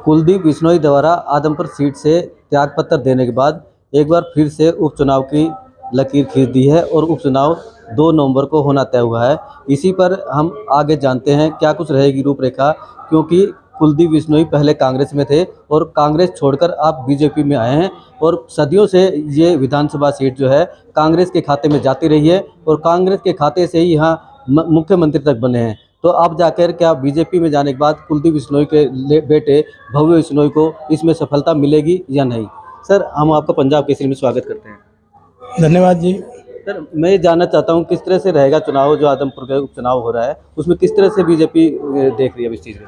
कुलदीप बिश्नोई द्वारा आदमपुर सीट से त्यागपत्र देने के बाद एक बार फिर से उपचुनाव की लकीर खींच दी है और उपचुनाव 2 नवंबर को होना तय हुआ है। इसी पर हम आगे जानते हैं क्या कुछ रहेगी रूपरेखा, क्योंकि कुलदीप बिश्नोई पहले कांग्रेस में थे और कांग्रेस छोड़कर आप बीजेपी में आए हैं और सदियों से ये विधानसभा सीट जो है कांग्रेस के खाते में जाती रही है और कांग्रेस के खाते से ही यहाँ मुख्यमंत्री तक बने हैं। तो अब जाकर क्या बीजेपी में जाने के बाद कुलदीप बिश्नोई के बेटे भव्य बिश्नोई को इसमें सफलता मिलेगी या नहीं? सर, हम आपका पंजाब केसरी में स्वागत करते हैं। धन्यवाद जी। सर, मैं ये जानना चाहता हूँ किस तरह से रहेगा चुनाव, जो आदमपुर का उपचुनाव हो रहा है उसमें किस तरह से बीजेपी देख रही है अब इस चीज़ में?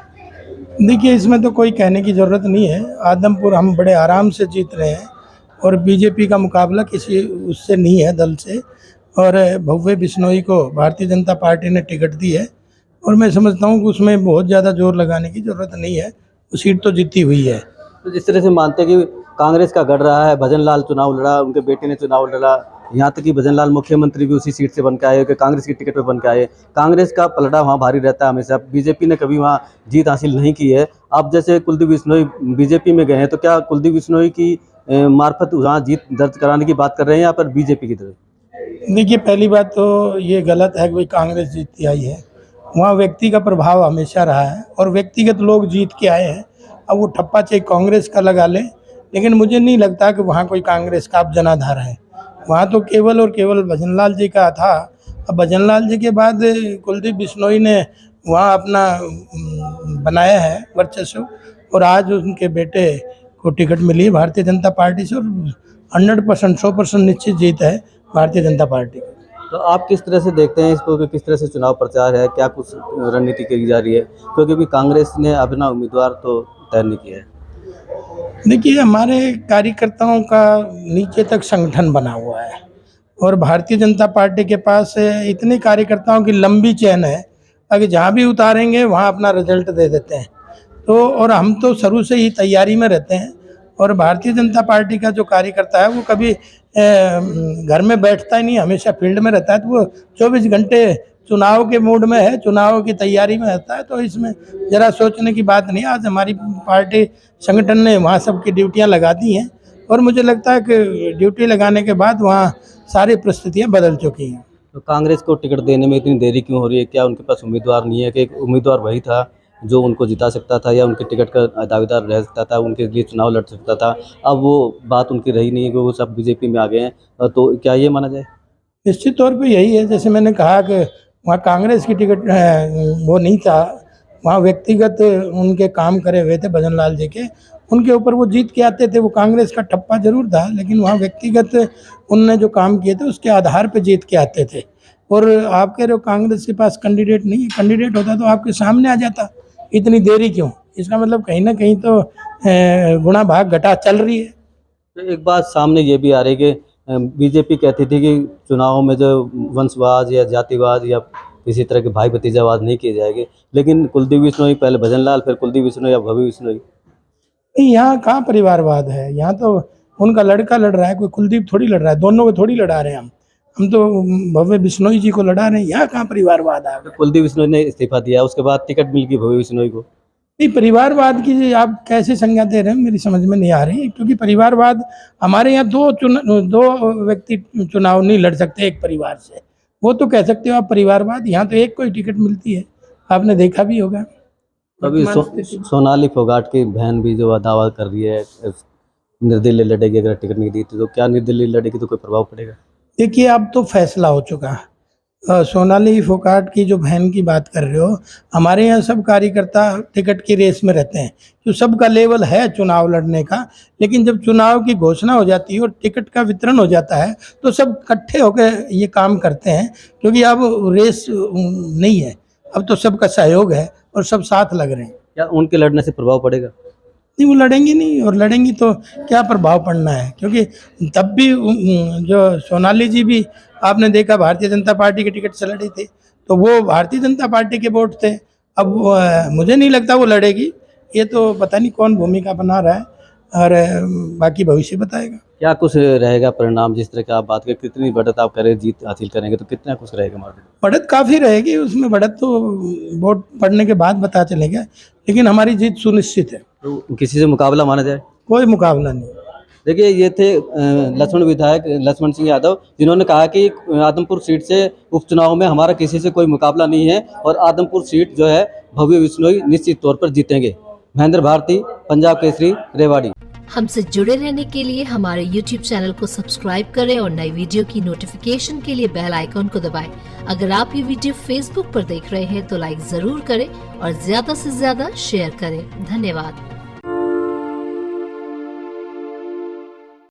देखिए, इसमें तो कोई कहने की ज़रूरत नहीं है। आदमपुर हम बड़े आराम से जीत रहे हैं और बीजेपी का मुकाबला किसी उससे नहीं है, दल से। और भव्य बिश्नोई को भारतीय जनता पार्टी ने टिकट दी है और मैं समझता हूँ कि उसमें बहुत ज़्यादा जोर लगाने की ज़रूरत नहीं है, वो सीट तो जीती हुई है। तो जिस तरह से मानते हैं कि कांग्रेस का गढ़ रहा है, भजन लाल चुनाव लड़ा, उनके बेटे ने चुनाव लड़ा, यहाँ तक कि भजन लाल मुख्यमंत्री भी उसी सीट से बन के आए, कि कांग्रेस की टिकट पर बन के आए। कांग्रेस का पलड़ा वहाँ भारी रहता है हमेशा, बीजेपी ने कभी वहाँ जीत हासिल नहीं की है। अब जैसे कुलदीप बिश्नोई बीजेपी में गए हैं, तो क्या कुलदीप बिश्नोई की मार्फत वहाँ जीत दर्ज कराने की बात कर रहे हैं या पर बीजेपी की तरफ? देखिए, पहली बात तो ये गलत है कि भाई कांग्रेस जीतती आई है। वहाँ व्यक्ति का प्रभाव हमेशा रहा है और व्यक्तिगत लोग जीत के आए हैं। अब वो ठप्पा चाहे कांग्रेस का लगा ले, लेकिन मुझे नहीं लगता कि वहाँ कोई कांग्रेस का अब जनाधार है। वहाँ तो केवल और केवल भजनलाल जी का था। अब भजनलाल जी के बाद कुलदीप बिश्नोई ने वहाँ अपना बनाया है वर्चस्व और आज उनके बेटे को टिकट मिली है भारतीय जनता पार्टी से और 100% 100% निश्चित जीत है भारतीय जनता पार्टी। तो आप किस तरह से देखते हैं इसको, कि किस तरह से चुनाव प्रचार है, क्या कुछ रणनीति की जा रही है? क्योंकि अभी कांग्रेस ने अपना उम्मीदवार तो तय नहीं किया है। देखिए, हमारे कार्यकर्ताओं का नीचे तक संगठन बना हुआ है और भारतीय जनता पार्टी के पास इतने कार्यकर्ताओं की लंबी चेन है, अगर जहाँ भी उतारेंगे वहाँ अपना रिजल्ट दे देते हैं। तो और हम तो शुरू से ही तैयारी में रहते हैं और भारतीय जनता पार्टी का जो कार्यकर्ता है वो कभी घर में बैठता ही नहीं, हमेशा फील्ड में रहता है। तो वो 24 घंटे चुनाव के मूड में है, चुनाव की तैयारी में रहता है। तो इसमें ज़रा सोचने की बात नहीं। आज हमारी पार्टी संगठन ने वहाँ सबकी ड्यूटियाँ लगा दी हैं और मुझे लगता है कि ड्यूटी लगाने के बाद वहाँ सारी परिस्थितियाँ बदल चुकी हैं। तो कांग्रेस को टिकट देने में इतनी देरी क्यों हो रही है? क्या उनके पास उम्मीदवार नहीं है, कि एक उम्मीदवार वही था जो उनको जिता सकता था या उनके टिकट का दावेदार रह सकता था, उनके लिए चुनाव लड़ सकता था? अब वो बात उनकी रही नहीं है कि वो सब बीजेपी में आ गए हैं। तो क्या ये माना जाए? निश्चित तौर पे यही है, जैसे मैंने कहा कि वहाँ कांग्रेस की टिकट वो नहीं था। वहाँ व्यक्तिगत उनके काम करे हुए थे भजनलाल जी के, उनके ऊपर वो जीत के आते थे। वो कांग्रेस का ठप्पा जरूर था, लेकिन वहाँ व्यक्तिगत उनने जो काम किए थे उसके आधार पे जीत के आते थे। और आप कह रहे हो कांग्रेस के पास कैंडिडेट नहीं है, कैंडिडेट होता तो आपके सामने आ जाता। इतनी देरी क्यों? इसका मतलब कहीं ना कहीं तो गुणा भाग घटा चल रही है। तो एक बात सामने ये भी आ रही है कि बीजेपी कहती थी कि चुनाव में जो वंशवाद या जातिवाद या किसी तरह के भाई भतीजावाद नहीं किए जाएंगे, लेकिन कुलदीप बिश्नोई, पहले भजन लाल, फिर कुलदीप बिश्नोई, या भव्य बिश्नोई। नहीं, यहाँ कहाँ परिवारवाद है? यहाँ तो उनका लड़का लड़ रहा है, कोई कुलदीप थोड़ी लड़ रहा है। दोनों को थोड़ी लड़ा रहे हैं हम तो भव्य बिश्नोई जी को लड़ा रहे हैं। यहाँ कहाँ परिवारवाद आ तो गया? कुलदीप बिश्नोई ने इस्तीफा दिया, उसके बाद टिकट मिल गई भव्य बिश्नोई को। नहीं, परिवारवाद की जी आप कैसे संज्ञा दे रहे हैं, मेरी समझ में नहीं आ रही। क्योंकि परिवारवाद हमारे यहाँ दो व्यक्ति चुनाव नहीं लड़ सकते एक परिवार से। वो तो कह सकते हो आप परिवारवाद। यहाँ तो एक कोई टिकट मिलती है, आपने देखा भी होगा। अभी वर्तमान स्थिति सोनाली फोगाट की बहन भी जो दावा कर रही है निर्दलीय लड़ेगी, अगर टिकट नहीं दी तो क्या निर्दलीय लड़ेगी तो कोई प्रभाव पड़ेगा? देखिए, अब तो फैसला हो चुका है। सोनाली फोगाट की जो बहन की बात कर रहे हो, हमारे यहाँ सब कार्यकर्ता टिकट की रेस में रहते हैं। तो सबका लेवल है चुनाव लड़ने का, लेकिन जब चुनाव की घोषणा हो जाती है और टिकट का वितरण हो जाता है तो सब इकट्ठे होकर ये काम करते हैं। क्योंकि अब रेस नहीं है, अब तो सबका सहयोग है और सब साथ लग रहे हैं। क्या उनके लड़ने से प्रभाव पड़ेगा? नहीं, वो लड़ेंगी नहीं, और लड़ेंगी तो क्या प्रभाव पड़ना है? क्योंकि तब भी जो सोनाली जी भी आपने देखा भारतीय जनता पार्टी के टिकट से लड़ी थी, तो वो भारतीय जनता पार्टी के वोट थे। अब मुझे नहीं लगता वो लड़ेगी। ये तो पता नहीं कौन भूमिका बना रहा है। और बाकी भविष्य बताएगा। क्या कुछ रहेगा परिणाम, जिस तरह की आप बात करें, कितनी बढ़त आप करें, जीत हासिल करेंगे तो कितना कुछ रहेगा मार्केट? बढ़त काफ़ी रहेगी, उसमें बढ़त तो वोट पड़ने के बाद पता चलेगा, लेकिन हमारी जीत सुनिश्चित है, तो किसी से मुकाबला माना जाए? कोई मुकाबला नहीं। देखिए, ये थे लक्ष्मण विधायक लक्ष्मण सिंह यादव, जिन्होंने कहा कि आदमपुर सीट से उपचुनाव में हमारा किसी से कोई मुकाबला नहीं है और आदमपुर सीट जो है भव्य बिश्नोई निश्चित तौर पर जीतेंगे। महेंद्र भारती, पंजाब केसरी, रेवाड़ी। हमसे जुड़े रहने के लिए हमारे YouTube चैनल को सब्सक्राइब करें और नई वीडियो की नोटिफिकेशन के लिए बेल आइकॉन को दबाएं। अगर आप ये वीडियो Facebook पर देख रहे हैं तो लाइक जरूर करें और ज्यादा से ज्यादा शेयर करें। धन्यवाद।